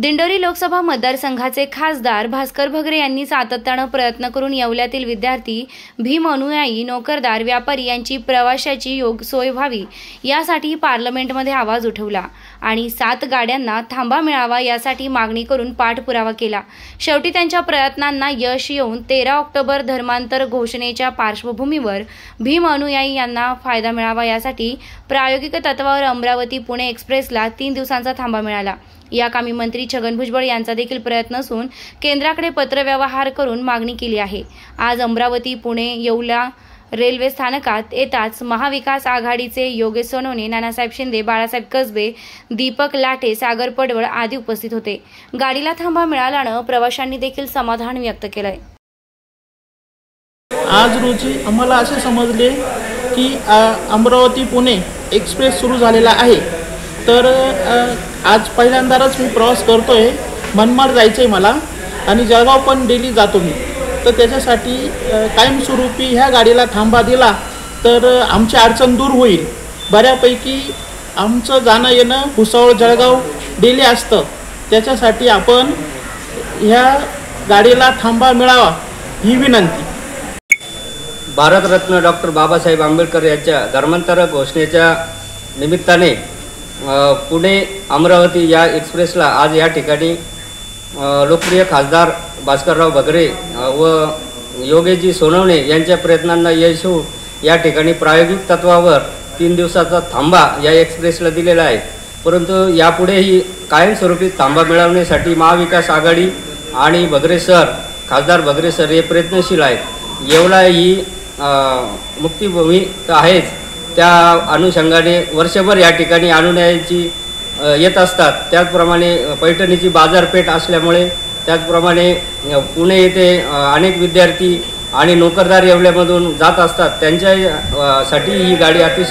दिंडोरी लोकसभा मतदारसंघाचे खासदार भास्कर भगरे यांनी सातत्याने प्रयत्न करून येवल्यातील विद्यार्थी, भीम अनुयायी, नोकरदार, व्यापारी यांची प्रवाशाची सोय व्हावी यासाठी पार्लमेंटमध्ये आवाज उठवला आणि 7 गाड्यांना थांबा मिळावा यासाठी मागणी करून पाठपुरावा केला। शेवटी त्यांच्या प्रयत्नांना यश येऊन 13 ऑक्टोबर धर्मांतर घोषणेच्या पार्श्वभूमीवर भीम अनुयायी यांना फायदा मिळावा यासाठी प्रायोगिक तत्वावर अमरावती पुणे एक्सप्रेसला 3 दिवसांचा थांबा मिळाला। या कामी मंत्री छगन भुजबळ यांचा देखील प्रयत्न असून केंद्राकडे पत्रव्यवहार करून मागणी केली आहे। आज अमरावती पुणे येवला रेल्वे स्थानकात येताच महाविकास आघाडीचे योगेश सोनवणे, नानासाहेब शिंदे, बाळासाहेब कसबे, दीपक लाटे, सागर पडवळ आदी उपस्थित होते। गाडीला थांबा मिळाल्याने प्रवाशांनी देखील समाधान व्यक्त केलंय। आज रोजी आम्हाला असे समजले की अमरावती पुणे एक्सप्रेस सुरू झालेला आहे, तर आज पहिल्यांदाच मी प्रवास करतोय। मनमाड जायचं आहे मला आणि जळगाव पण डेली जातो मी, तर त्याच्यासाठी कायमस्वरूपी ह्या गाडीला थांबा दिला तर आमची अडचण दूर होईल। बऱ्यापैकी आमचं जाणं येणं भुसावळ जळगाव डेली असतं, त्याच्यासाठी आपण ह्या गाडीला थांबा मिळावा ही विनंती। भारतरत्न डॉक्टर बाबासाहेब आंबेडकर यांच्या धर्मांतर घोषणेच्या निमित्ताने पुणे अमरावती या एक्सप्रेसला आज या ठिकाणी लोकप्रिय खासदार भास्करराव भगरे व योगेशजी सोनवणे यांच्या प्रयत्नांना यश होऊन या ठिकाणी प्रायोगिक तत्वावर 3 दिवसाचा थांबा या एक्सप्रेसला दिलेला आहे। परंतु यापुढेही कायमस्वरूपी थांबा मिळवण्यासाठी महाविकास आघाडी आणि भगरे सर, खासदार भगरे सर हे प्रयत्नशील आहेत। येवला ही मुक्तीभूमी तर आहेच, त्या अनुषंगाने वर्षभर या ठिकाणी अनुयायांची येत असतात। त्याचप्रमाणे पैठणीची बाजारपेठ असल्यामुळे, त्याचप्रमाणे पुणे येथे अनेक विद्यार्थी आणि नोकरदार येवल्यामधून जात असतात, त्यांच्यासाठी ही गाडी अतिशय